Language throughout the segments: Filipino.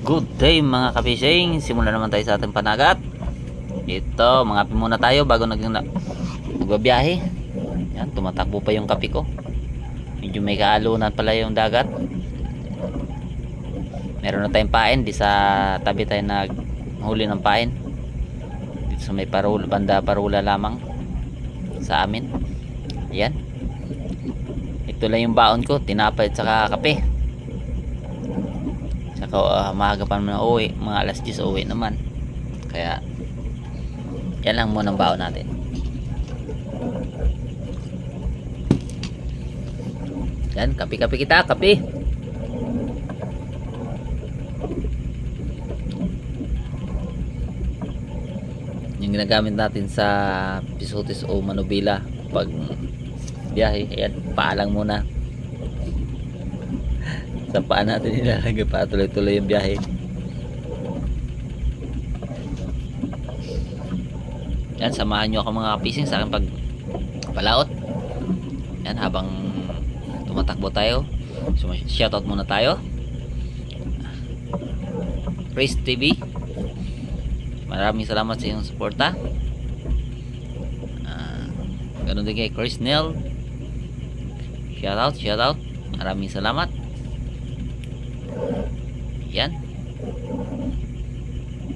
Good day mga kapising. Simulan naman tayo sa ating panagat. Ito, mga muna tayo bago magbabiyahe. Yan, tumatakbo pa yung kape ko. Medyo may kaalunan pala yung dagat. Meron na tayong pain. Di sa tabi tayo naghuli ng pain. Dito sa may parula, banda parula lamang sa amin. Yan. Ito lang yung baon ko. Tinapay at saka kape. Saka maaga pa naman uwi. Mga alas 10 uwi naman. Kaya yan lang muna ang baon natin. Yan, kape-kape kita, kape. Yung ginagamit natin sa Pisotes o Manubila pag biyahe. Ayan, paalang muna. Sa paa natin nilalagay para tuloy-tuloy yung biyahe. Yan, samahan nyo ako mga kapising sa aking pagpalaot. Yan, habang tumatakbo tayo. So, shoutout muna tayo. Praise TV. Maraming salamat sa iyong suporta. Ganun din kay Chris Nell. Shoutout. Maraming salamat. Yan.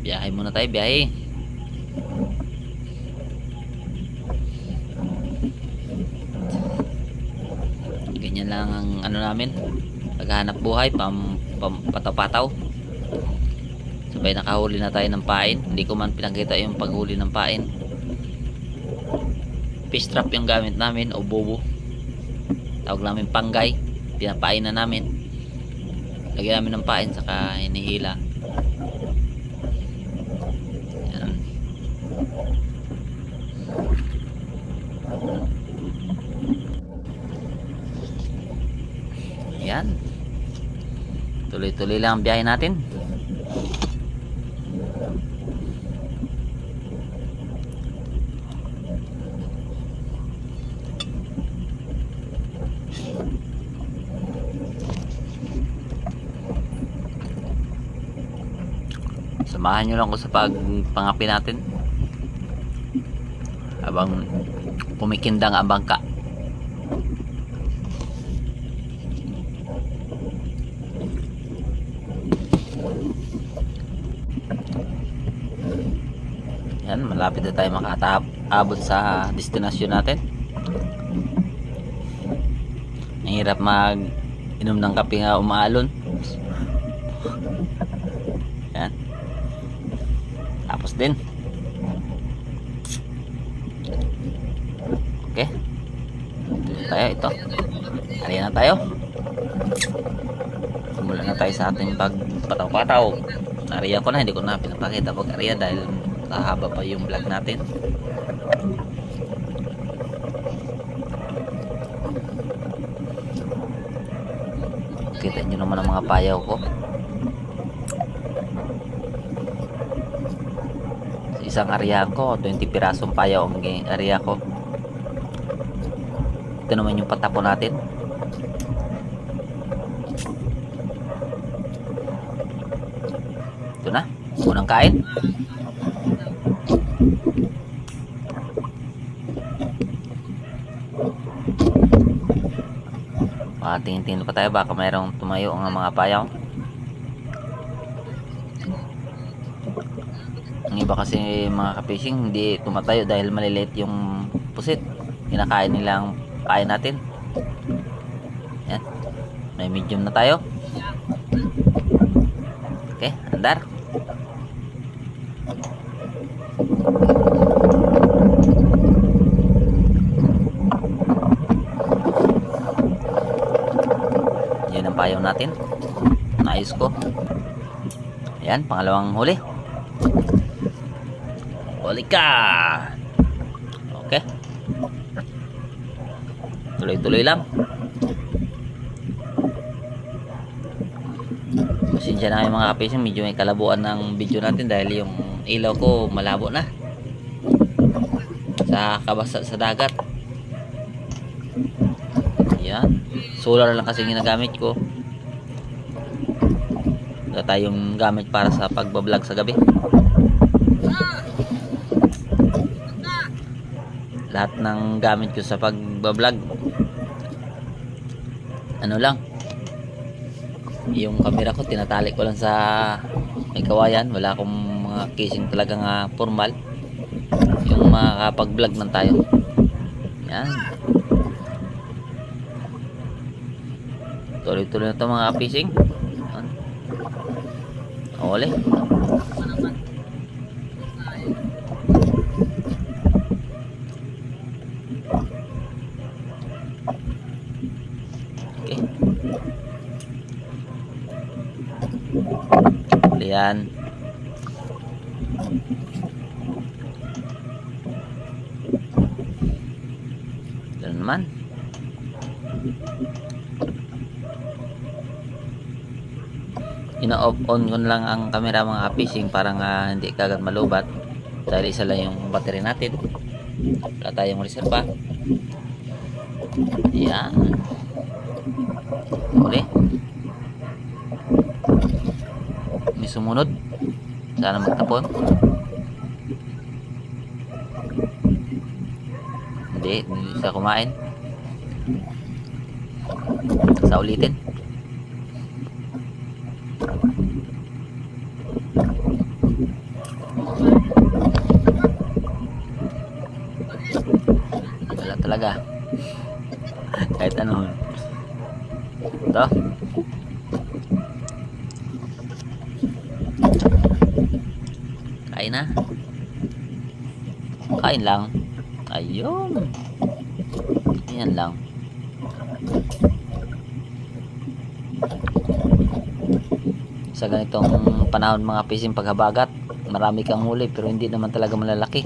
Biyahe muna tayo, biyahe. Ganyan lang ang ano namin, paghahanap buhay, pataw-pataw. Sabay nakahuli na tayo ng pain. Hindi ko man pinakita yung paghuli ng pain. Fish trap yung gamit namin o bobo. Tawag namin panggay. Pinapain na namin. Lagyan namin ng pain saka hinihila. Yan. Yan. Tuloy-tuloy lang ang biyahe natin. Samahan nyo lang ko sa pagpangapi natin habang pumikindang ang bangka. Yan, malapit na tayo makataabot sa destinasyon natin. Mahirap mag-inom ng kape nga umaalon. Yan. Tapos din. Okay. Dito tayo, ito. Ariya na tayo. Simulan na tayo sa ating pagpataw-pataw. Ariya ko na, hindi ko na pinapakita pag ariya dahil kahaba pa yung vlog natin. Kita nyo naman ang mga payaw ko. Isang area ko, 20 pirasong payaw ang area ko. Ito naman yung patapo natin. Ito na, unang kain. Tingin-tingin pa tayo, baka mayroong tumayo ang mga payaw. Ang iba kasi mga kapishing hindi tumatayo dahil maliliit yung pusit. Kinakain nilang kain natin. Yan. May medium na tayo. Okay, andar. Yan ang payaw natin. Naayos ko. Yan, pangalawang huli. Huli ka! Okay. Tuloy-tuloy lang. Pasensya na kayo mga kapising, medyo may kalabuan ng video natin dahil yung ilaw ko malabo na sa kabasa sa dagat. Yan. Solar lang kasi ginagamit ko. Wala tayong gamit para sa pagbablog sa gabi. Lahat ng gamit ko sa pagbablog, ano lang, yung camera ko tinatali ko lang sa may kawayan. Wala akong mga casing talagang formal, yung makakapag-vlog man tayo. Yan, tuloy-tuloy na ito mga fishing. Ole, okay. Yan. Yan naman. Ina-off on ko lang ang camera mga fishing para nga hindi kagad malubat, dahil isa lang yung battery natin, wala tayong reserva. Yan. Uli, may sumunod, sana magtapon. Hindi siya kumain. Sa ulitin. Wala talaga. Kahit ano. Ito. Kain na. Kain lang. Ayun. Yan lang. Sa ganitong panahon mga fishing, paghabagat, marami kang huli pero hindi naman talaga malalaki.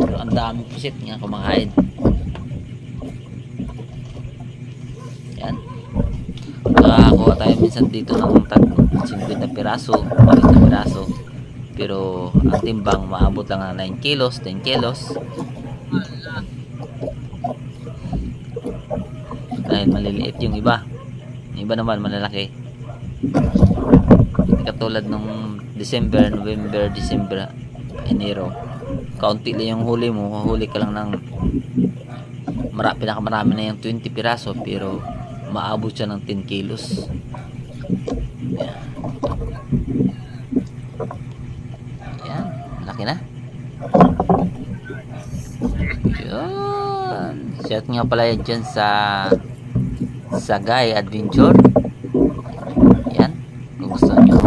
Pero ang daming pusit nga kumakain. Yan. Nakakuha tayo minsan dito ng 50 piraso, 40 piraso. Pero ang timbang maabot lang ng 9 kilos, 10 kilos. Dahil maliliit yung iba. Yung iba naman malalaki. Katulad nung December, November, December, Enero, kaunti lang yung huli mo. Huli ka lang ng pinakamarami na yung 20 piraso, pero maabot siya ng 10 kilos. Yan, malaki na. Yun. Shout nga pala yan dyan sa Sagay Adventure. Yan, kung gusto nyo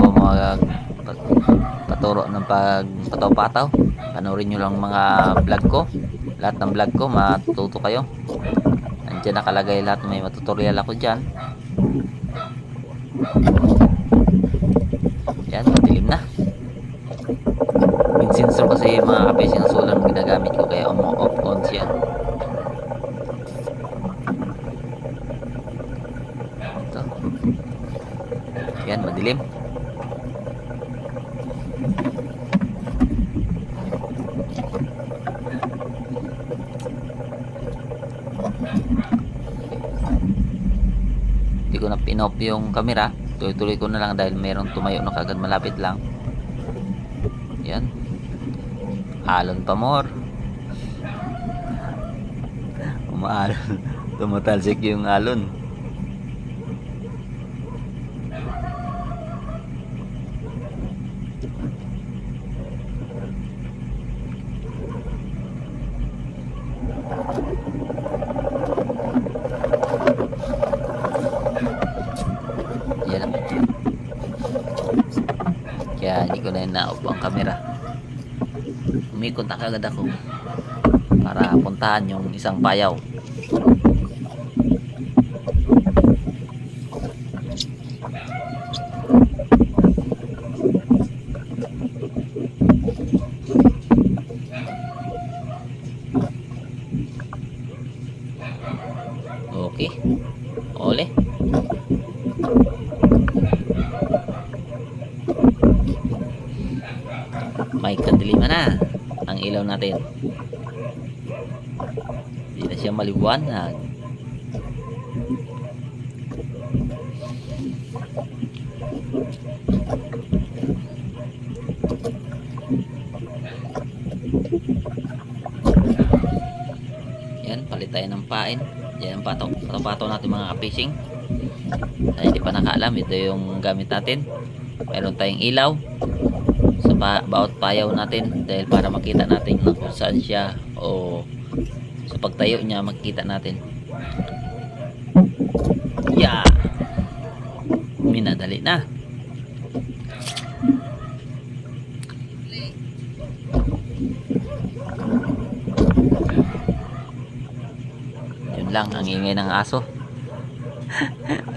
paturo ng pagpataw-pataw, panoorin nyo lang mga vlog ko. Lahat ng vlog ko matututo kayo. Nandiyan nakalagay lahat, may matutorial ako dyan. Yan, madilim na. Yung sensor kasi mga kapesing ang solar na ginagamit ko, kaya off on siya. Ito. Yan, madilim. Hindi ko na pin-off yung camera, tuloy-tuloy ko na lang dahil mayroong tumayo na kagad malapit lang. Yan, alon pa more. Umaalon, tumatalsik yung alon. Yan. Kaya hindi ko na ina-off ang camera. Umikot na kagad ako para puntahan yung isang payaw. Okay. Ole. May kadiliman na ang ilaw natin. Hindi na siya maliwanag. Yan, palit tayo ng pain. Yan ang pato natin mga kapising. Ay, hindi pa nakaalam, ito yung gamit natin. Meron tayong ilaw sa bawat payaw natin, dahil para makita natin kung saan siya, o sa pagtayo niya makita natin. Yeah, minadali na. Yun lang ang ingay ng aso.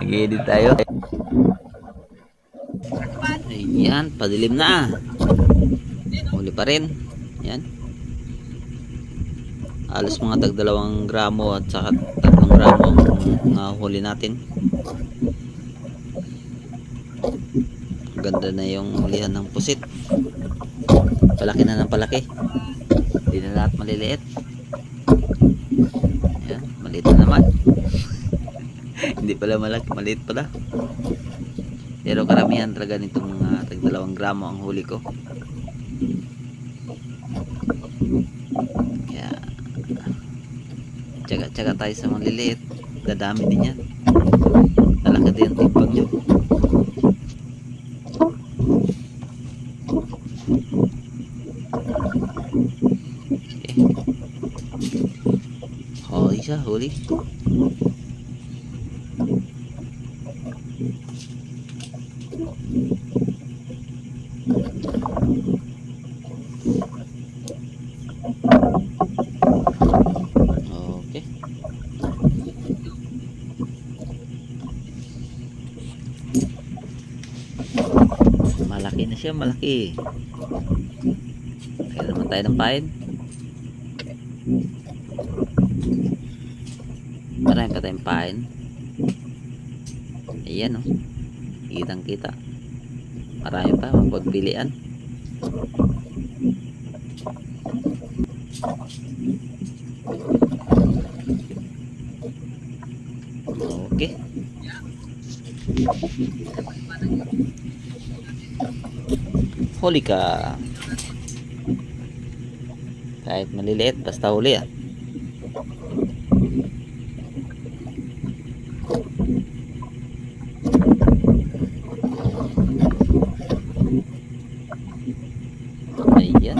Nag-edit tayo. Ayan, padilim na. Huli pa rin. Yan. Alos mga tag 2 gramo at saka 3 gramo ang huli natin. Ganda na yung hulihan ng pusit. Palaki na ng palaki. Hindi na lahat maliliit. Ayan, maliit na naman. Hindi pala malaki, maliit pala. Pero karamihan talaga nitong tag 2 gramo ang huli ko. Kaya tsaga-tsaga tayo sa maliliit. Dadami din yan. Talaka din ang timpang nyo. Okay. Huli siya, huli. Okay. Malaki na siya, malaki. Kaya naman tayo ng pain. Marami pa tayong pain. Ayan, oh. Kitang kita. Marami pa mapagpilian. Okay. Huli ka. Kahit maliliit, basta huli ah. Ayan.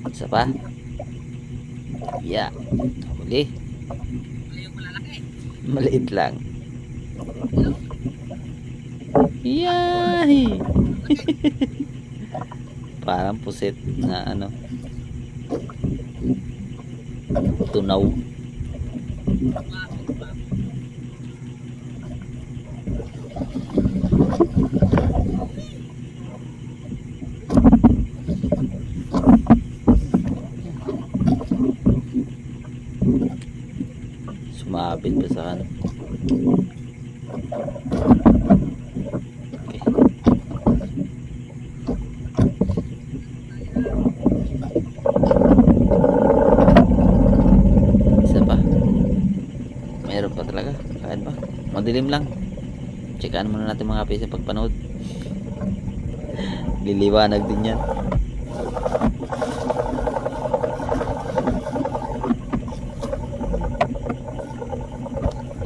Isa pa. Yeah. Huli. Maliit lang. Yay! Parang pusit na ano. Tunaw. Sumabit pa sa ano. Okay. Isa pa. Mayroon pa talaga. Kahit ba? Madilim lang. Checkaan muna natin mga pisa pagpanood. Liliwanag din yan.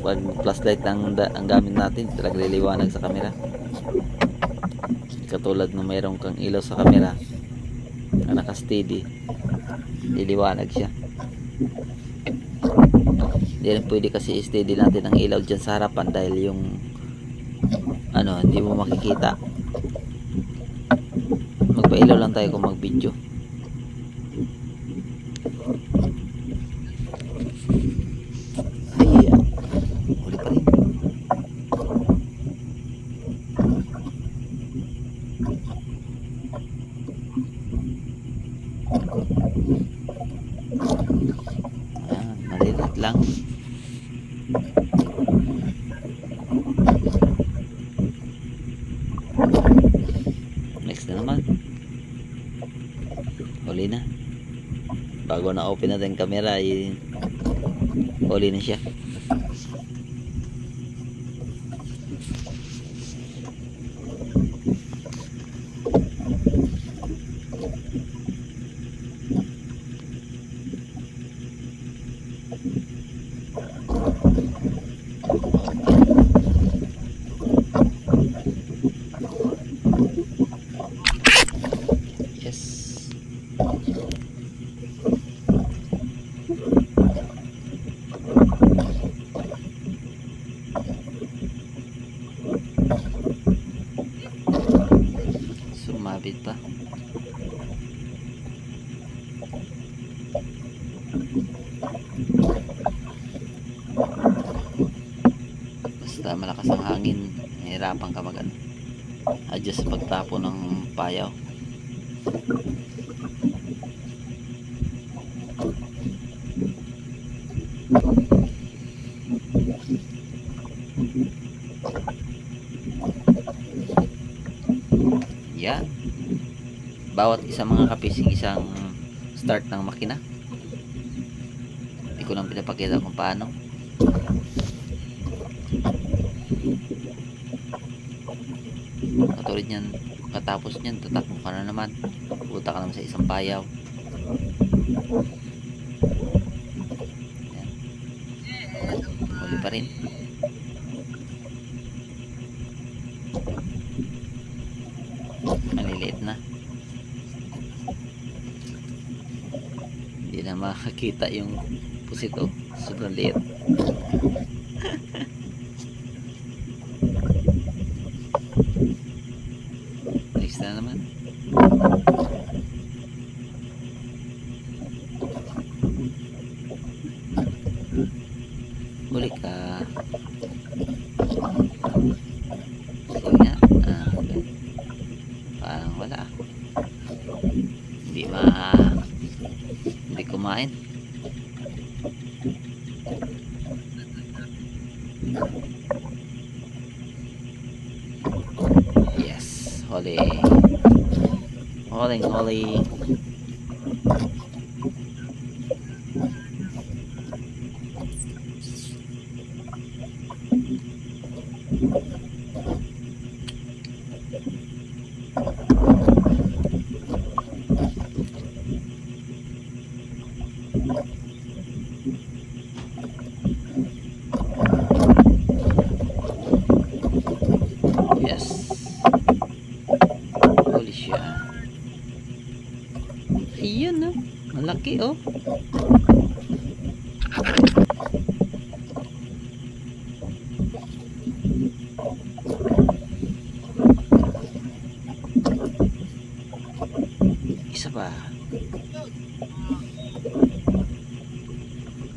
Pag flashlight ang gamit natin, talaga liliwanag sa camera. Katulad na mayroon kang ilaw sa camera na naka-steady, liliwanag siya. Hindi rin pwede kasi steady natin ang ilaw dyan sa harapan dahil yung ano, hindi mo makikita. Magpailaw lang tayo kung mag video. Huli pa rin. Malilit lang. Next na naman. Huli na. Bago na open natin camera, huli na siya. malapit pa. Basta malakas ang hangin, nahihirapan ka mag adjust sa pagtapo ng payaw. Yan, bawat isang mga kapising isang start ng makina. Hindi ko lang pinapakita kung paano. Katulad niyan, katapos niyan tatakbo ka na naman, pupunta ka naman sa isang payaw. Yan, huli pa rin. Maliliit na, hindi na makakita yung pusito, sobrang liit. Alis na naman. Huli ka. Sige nga. Okay. Parang wala. Hindi kumain. Yes, huli. Huli. Yes, huli siya. Ayun, no? Malaki, oh. Isa pa.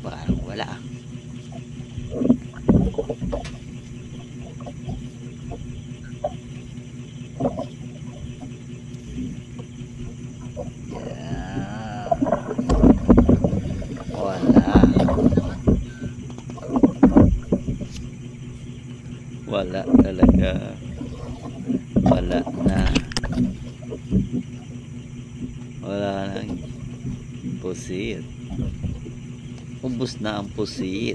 Parang wala. Wala talaga, wala na pusit, ubos na ang pusit.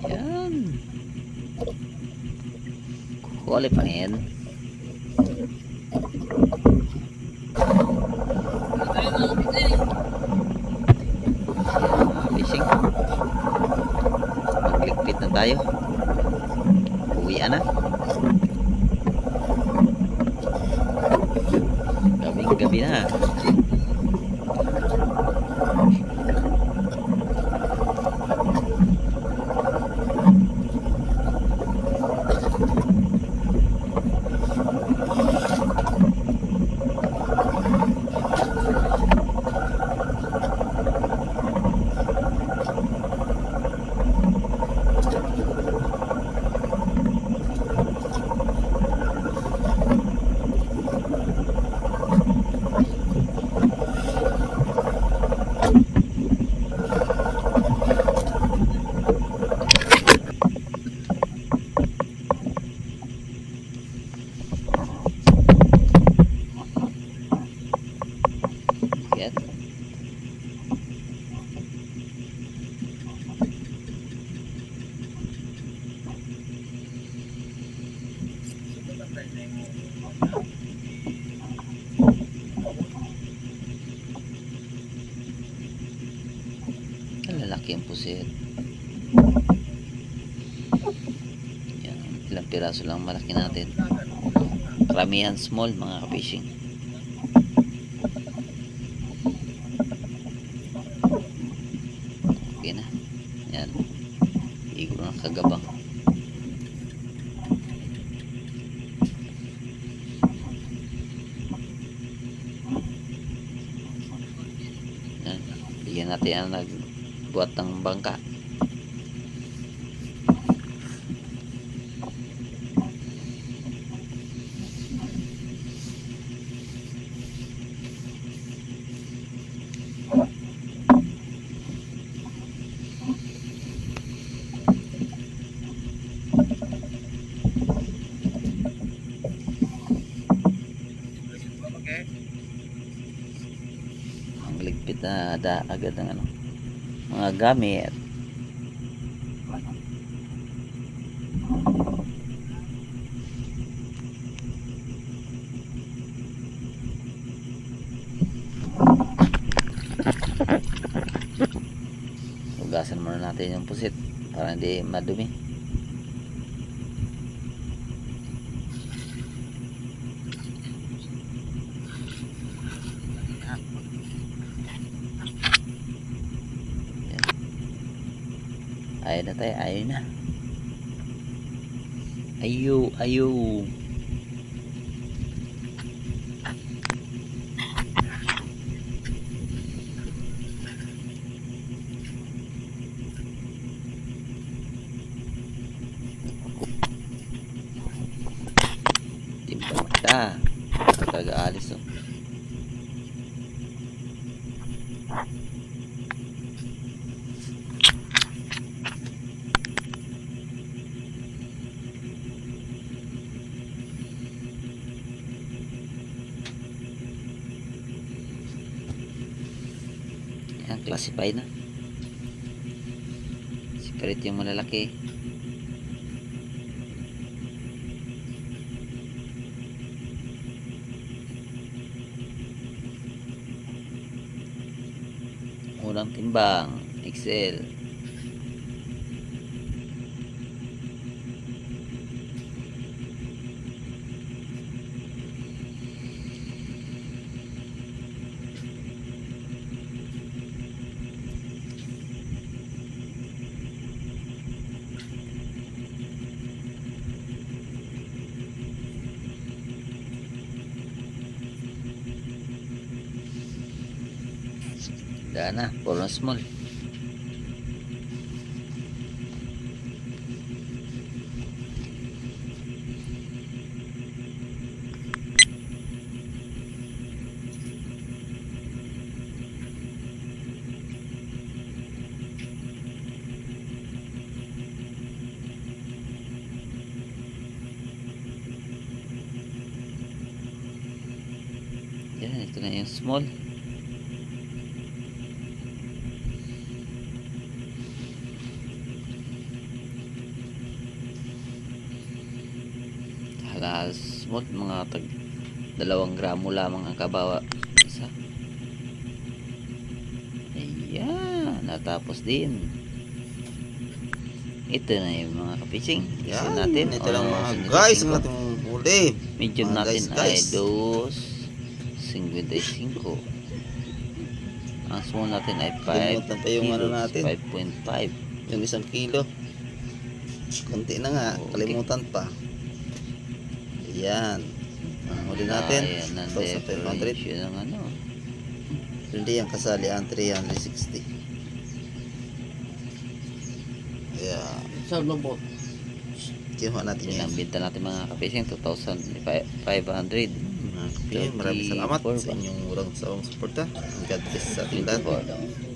Yan, kukuha pa rin. Fishing, magligpit na tayo, uwi na, gabi na. Yan. Lalaki ang pusit. Yan, ilang piraso lang malaki natin. Karamihan small, mga ka-fishing. Okay na. Yan. mga kagabang. Yan. Bigyan natin ang nagbuhat ng bangka. Ang ligpit na agad ng ano, mga gamit. Hugasan muna natin yung pusit para hindi madumi. Ayaw na tayo, ayaw na. Ayaw. Timbang kita. Kagaalis oh. Yan, classify na. Separate yung malalaki. Unang timbang XL. Dana, puro small. Yan, ito na yung small. Small, mga tag 2 gramo lamang ang kabawa isa. Ayan, natapos din. Ito na yung mga kapising. Yan natin. Ito lang mga guys ang ating huli. Medium mga natin guys. ay 2.55. Ang small natin ay 5 Kalimutan pa yung ano natin. 5.5. Yung 1 kilo. Kunti na nga, Okay. kalimutan pa. Ayan. Ang huli natin, Ayan, 1,500. ng ano. Hindi yung kasali ang 360. Ayan. Saan mo po? Kinuha natin Yan yan. ang binta natin mga kapising, 2,500. Maraming salamat sa inyong murang sawang suporta. God bless sa ating Thank you lahat. for